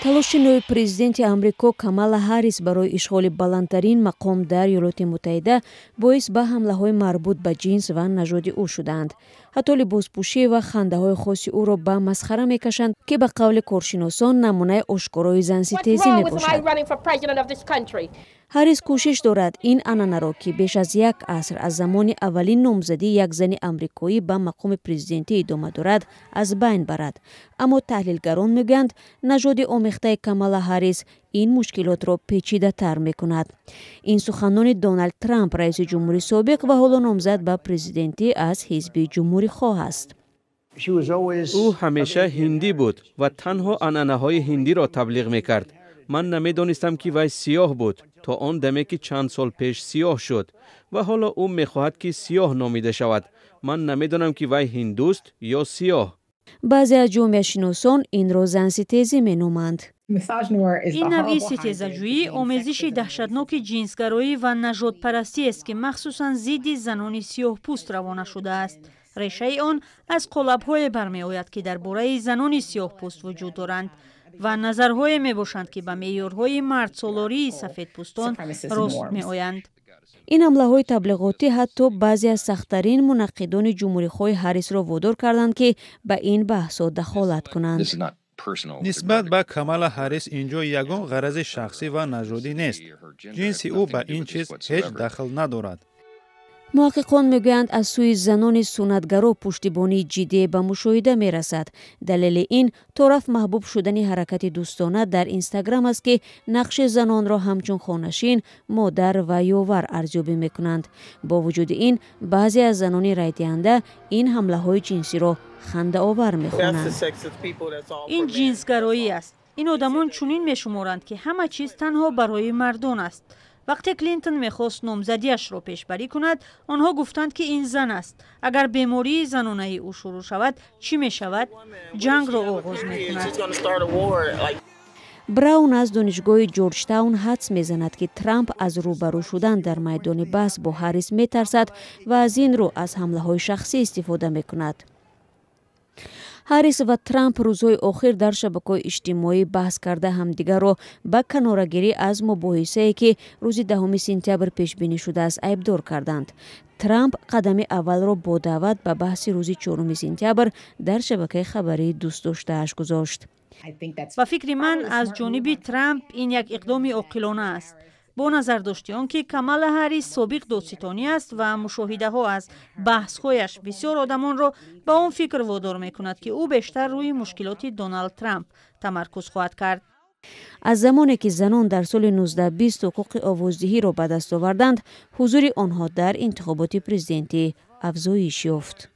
талоши нови президенти амрико Камала Харрис барои ишғоли баландтарин мақом дар Иёлоти Муттаҳида боис ба ҳамлаҳои марбут ба ҷинс ва нажоди ӯ шуданд. ҳатто либоспӯшӣ ва хандаҳои хосси ӯро ба масхара мекашанд, ки ба қавли коршиносон намунаи ошкорои занситезӣ мебошад. Харрис кӯшиш дорад ин анъанаро, ки беш аз як аср аз замони аввалин номзадӣ як зани амрикоӣ ба мақоми президентӣ идома дорад, аз байн барад. Аммо таҳлилгарон мегӯянд, нажоди омехтаи Камала Харрис ин мушкилотро печидатар мекунад. Ин суханони Доналд Трамп, раиси ҷумҳури собиқ ва ҳоло номзад ба президентӣ аз ҳизби ҷумҳурихоҳ аст. ӯ ҳамеша ҳиндӣ буд ва танҳо анъанаҳои ҳиндиро таблиғ мекард. ман намедонистам, ки вай сиёҳ буд, то он даме, ки чанд сол пеш сиёҳ шуд ва ҳоло ӯ мехоҳад, ки сиёҳ номида шавад. ман намедонам, ки вай ҳиндуст ё сиёҳ. баъзе аз ҷомеашиносон инро занситезӣ меноманд. ин навъи ситезаҷӯӣ омезиши даҳшатноки ҷинсгароӣ ва нажодпарастиест, ки махсусан зидди занони сиёҳпӯст равона шудааст. решаи он аз қолабҳое бармеояд, ки дар бораи занони сиёҳпӯст вуҷуд доранд ва назарҳое мебошанд, ки ба меъёрҳои мардсолории сафедпӯстон рост меоянд. ин ҳамлаҳои таблиғотӣ ҳатто баъзе аз сахттарин мунаққидони ҷумҳурихоҳи Харрисро водор карданд, ки ба ин баҳсҳо дахолат кунанд. нисбат ба Камала Харрис инҷо ягон ғарази шахсӣ ва нажодӣ нест. ҷинси ӯ ба ин чиз ҳеҷ дахл надорад. муҳаққиқон мегӯянд, аз сӯи занони сунъатгаро пуштибонии ҷиддие ба мушоҳида мерасад. далели ин тораф маҳбуб шудани ҳаракати дӯстона дар Инстаграм аст, ки нақши занонро ҳамчун хонашин, модар ва ёвар арзёбӣ мекунанд. бо вуҷуди ин баъзе аз занони райдиҳанда ин ҳамлаҳои ҷинсиро хандаовар мехонанд. ин ҷинсгароӣ аст. ин одамон чунин мешуморанд, ки ҳама чиз танҳо барои мардон аст. вақте Клинтон мехост номзадиашро пешбарӣ кунад, онҳо гуфтанд, ки ин зан аст. агар бемории занонаи ӯ шурӯъ шавад, чӣ мешавад? ҷангро оғоз мекунад. Браун аз донишгоҳи Ҷорҷтаун ҳадс мезанад, ки Трамп аз рӯбарӯ шудан дар майдони баҳс бо Харрис метарсад ва аз ин рӯ аз ҳамлаҳои шахсӣ истифода мекунад. Харрис ва Трамп рӯзҳои охир дар шабакаҳои иҷтимоӣ баҳс карда ҳамдигарро ба канорагирӣ аз мубоҳисае, ки рӯзи 10 сентябр пешбинӣ шудааст, айбдор карданд. Трамп қадами аввалро бо даъват ба баҳси рӯзи 4 сентябр дар шабакаи хабарии дӯстдоштааш гузошт. ба фикри ман аз ҷониби Трамп ин як иқдоми оқилона аст. бо назардошти он, ки Камала Харрис собиқ додситонӣ аст ва мушоҳидаҳо аз баҳсҳояш бисёр одамонро ба он фикр водор мекунад, ки ӯ бештар рӯи мушкилоти Доналд Трамп тамаркуз хоҳад кард. аз замоне ки занон дар соли 1920 ҳуқуқи овоздиҳиро ба даст оварданд, ҳузури онҳо дар интихоботи президентӣ афзоиш ёфт.